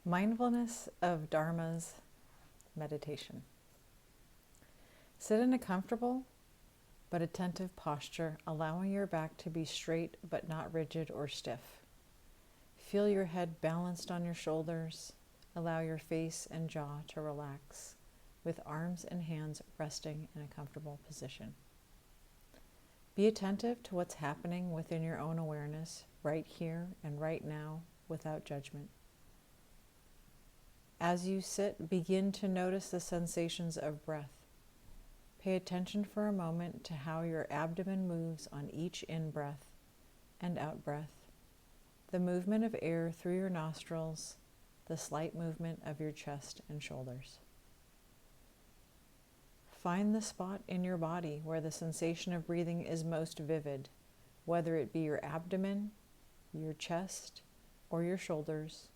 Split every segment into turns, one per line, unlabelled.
Mindfulness of Dharma's meditation. Sit in a comfortable but attentive posture, allowing your back to be straight but not rigid or stiff. Feel your head balanced on your shoulders. Allow your face and jaw to relax, with arms and hands resting in a comfortable position. Be attentive to what's happening within your own awareness, right here and right now, without judgment. As you sit, begin to notice the sensations of breath. Pay attention for a moment to how your abdomen moves on each in-breath and out-breath, the movement of air through your nostrils, the slight movement of your chest and shoulders. Find the spot in your body where the sensation of breathing is most vivid, whether it be your abdomen, your chest, or your shoulders,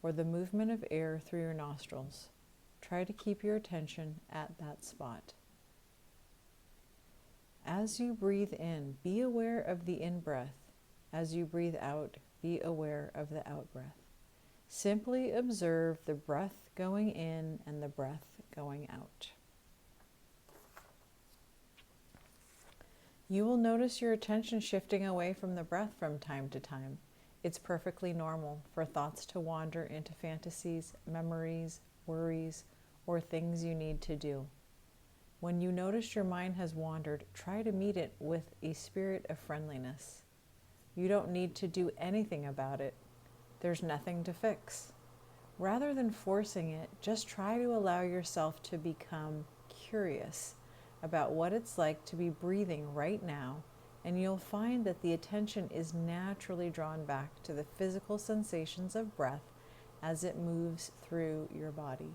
or the movement of air through your nostrils. Try to keep your attention at that spot. As you breathe in, be aware of the in-breath. As you breathe out, be aware of the out-breath. Simply observe the breath going in and the breath going out. You will notice your attention shifting away from the breath from time to time. It's perfectly normal for thoughts to wander into fantasies, memories, worries, or things you need to do. When you notice your mind has wandered, try to meet it with a spirit of friendliness. You don't need to do anything about it. There's nothing to fix. Rather than forcing it, just try to allow yourself to become curious about what it's like to be breathing right now, and you'll find that the attention is naturally drawn back to the physical sensations of breath as it moves through your body.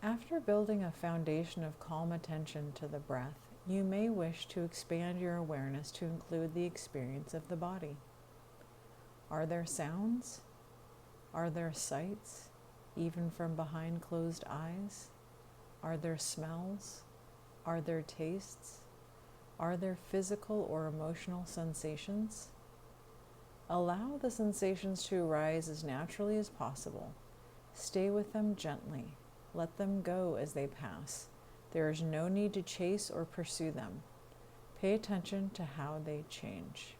After building a foundation of calm attention to the breath, you may wish to expand your awareness to include the experience of the body. Are there sounds? Are there sights, even from behind closed eyes? Are there smells? Are there tastes? Are there physical or emotional sensations? Allow the sensations to arise as naturally as possible. Stay with them gently. Let them go as they pass. There is no need to chase or pursue them. Pay attention to how they change.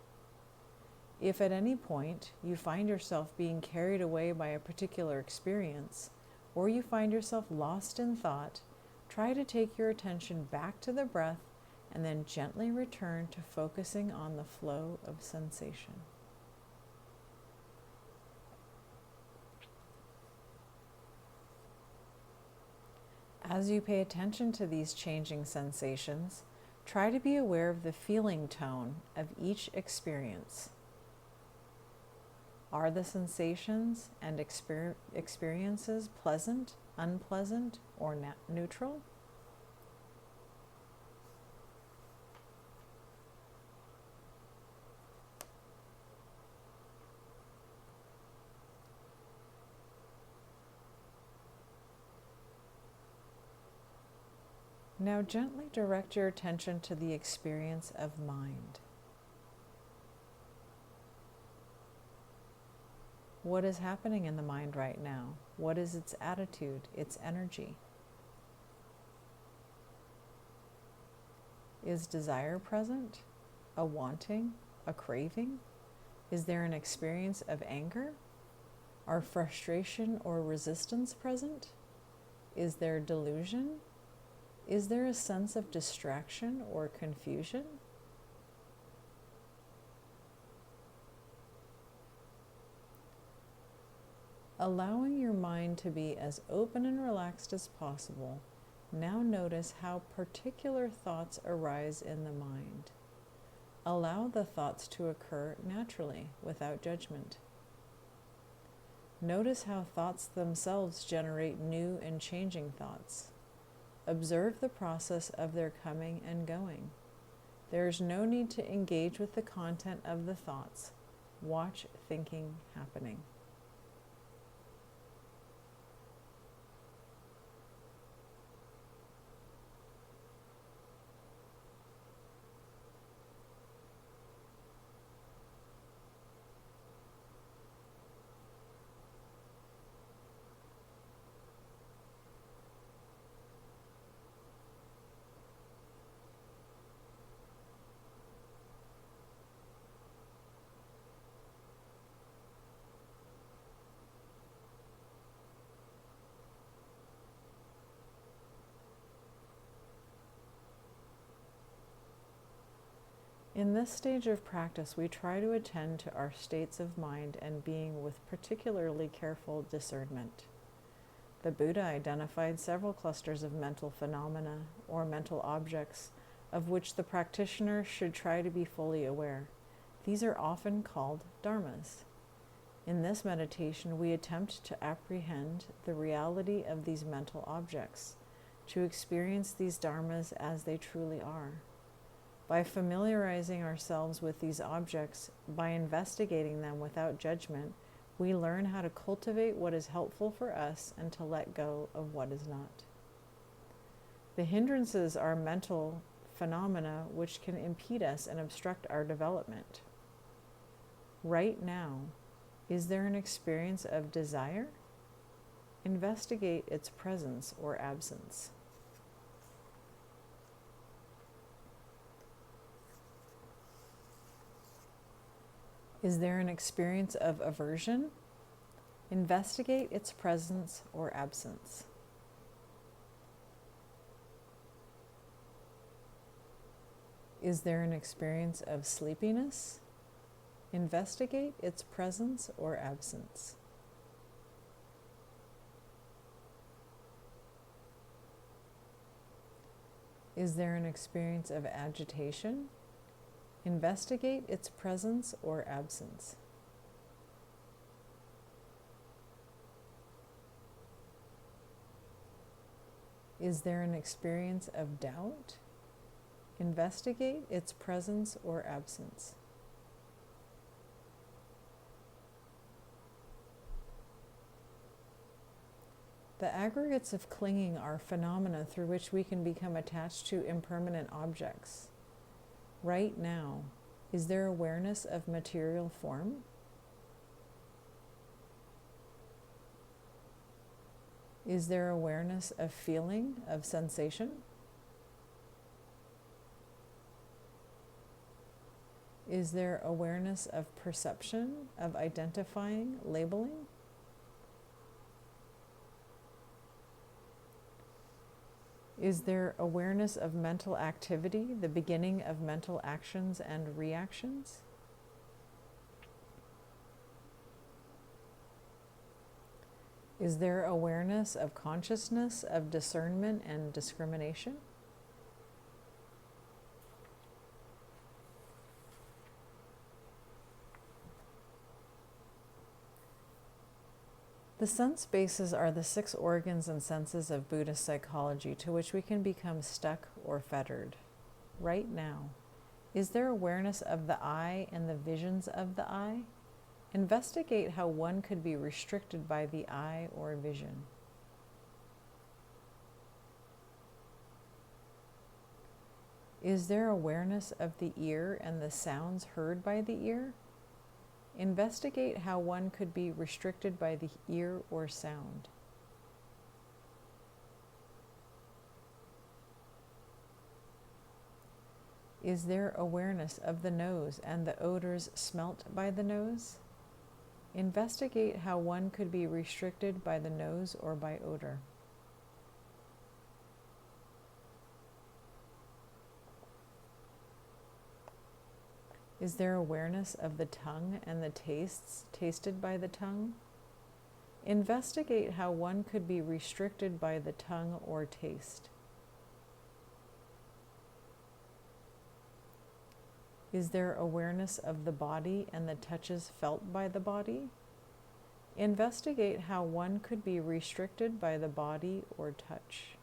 If at any point you find yourself being carried away by a particular experience, or you find yourself lost in thought, try to take your attention back to the breath and then gently return to focusing on the flow of sensation. As you pay attention to these changing sensations, try to be aware of the feeling tone of each experience. Are the sensations and experiences pleasant, unpleasant, or neutral? Now gently direct your attention to the experience of mind. What is happening in the mind right now? What is its attitude, its energy? Is desire present? A wanting? A craving? Is there an experience of anger? Are frustration or resistance present? Is there delusion? Is there a sense of distraction or confusion? Allowing your mind to be as open and relaxed as possible, now notice how particular thoughts arise in the mind. Allow the thoughts to occur naturally, without judgment. Notice how thoughts themselves generate new and changing thoughts. Observe the process of their coming and going. There is no need to engage with the content of the thoughts. Watch thinking happening. In this stage of practice, we try to attend to our states of mind and being with particularly careful discernment. The Buddha identified several clusters of mental phenomena or mental objects of which the practitioner should try to be fully aware. These are often called dharmas. In this meditation, we attempt to apprehend the reality of these mental objects, to experience these dharmas as they truly are. By familiarizing ourselves with these objects, by investigating them without judgment, we learn how to cultivate what is helpful for us and to let go of what is not. The hindrances are mental phenomena which can impede us and obstruct our development. Right now, is there an experience of desire? Investigate its presence or absence. Is there an experience of aversion? Investigate its presence or absence. Is there an experience of sleepiness? Investigate its presence or absence. Is there an experience of agitation? Investigate its presence or absence. Is there an experience of doubt? Investigate its presence or absence. The aggregates of clinging are phenomena through which we can become attached to impermanent objects. Right now, is there awareness of material form? Is there awareness of feeling, of sensation? Is there awareness of perception, of identifying, labeling? Is there awareness of mental activity, the beginning of mental actions and reactions? Is there awareness of consciousness, of discernment and discrimination? The sense bases are the 6 organs and senses of Buddhist psychology to which we can become stuck or fettered. Right now, is there awareness of the eye and the visions of the eye? Investigate how one could be restricted by the eye or vision. Is there awareness of the ear and the sounds heard by the ear? – Investigate how one could be restricted by the ear or sound. Is there awareness of the nose and the odors smelt by the nose? – Investigate how one could be restricted by the nose or by odor. Is there awareness of the tongue and the tastes tasted by the tongue? Investigate how one could be restricted by the tongue or taste. Is there awareness of the body and the touches felt by the body? Investigate how one could be restricted by the body or touch.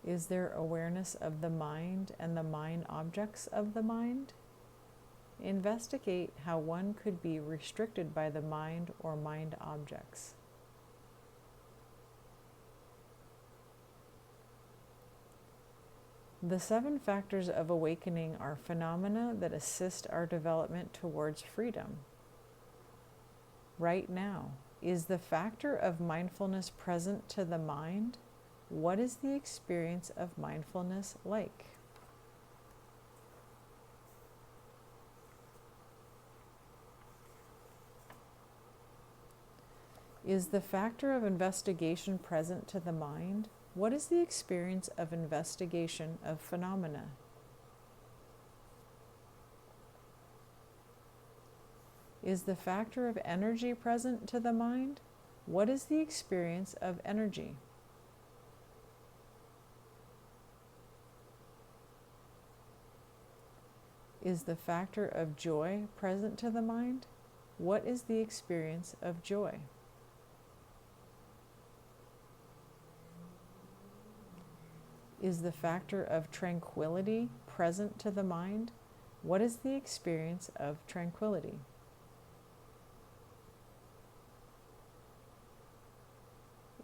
Is there awareness of the mind and the mind objects of the mind? Investigate how one could be restricted by the mind or mind objects. The 7 factors of awakening are phenomena that assist our development towards freedom. Right now, is the factor of mindfulness present to the mind? What is the experience of mindfulness like? Is the factor of investigation present to the mind? What is the experience of investigation of phenomena? Is the factor of energy present to the mind? What is the experience of energy? Is the factor of joy present to the mind? What is the experience of joy? Is the factor of tranquility present to the mind? What is the experience of tranquility?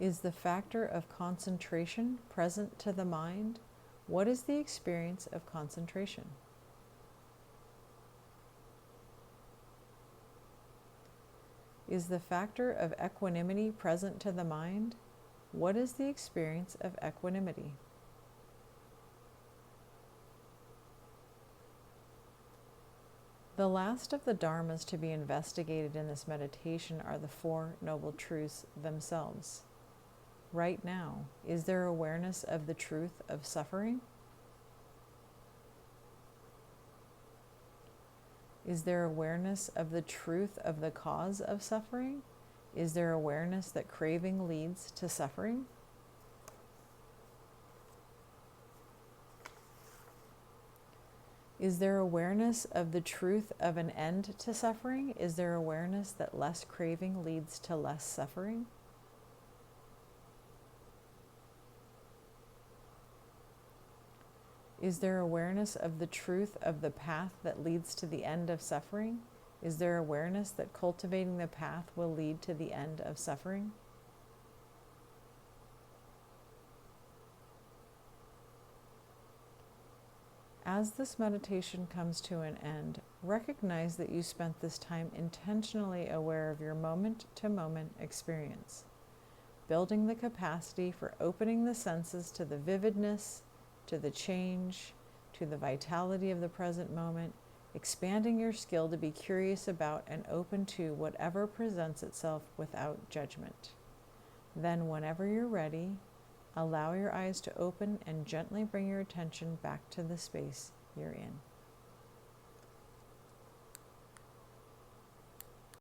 Is the factor of concentration present to the mind? What is the experience of concentration? Is the factor of equanimity present to the mind? What is the experience of equanimity? The last of the dharmas to be investigated in this meditation are the 4 Noble Truths themselves. Right now, is there awareness of the truth of suffering? Is there awareness of the truth of the cause of suffering? Is there awareness that craving leads to suffering? Is there awareness of the truth of an end to suffering? Is there awareness that less craving leads to less suffering? Is there awareness of the truth of the path that leads to the end of suffering? Is there awareness that cultivating the path will lead to the end of suffering? As this meditation comes to an end, recognize that you spent this time intentionally aware of your moment-to-moment experience, building the capacity for opening the senses to the vividness, to the change, to the vitality of the present moment, expanding your skill to be curious about and open to whatever presents itself without judgment. Then, whenever you're ready, allow your eyes to open and gently bring your attention back to the space you're in.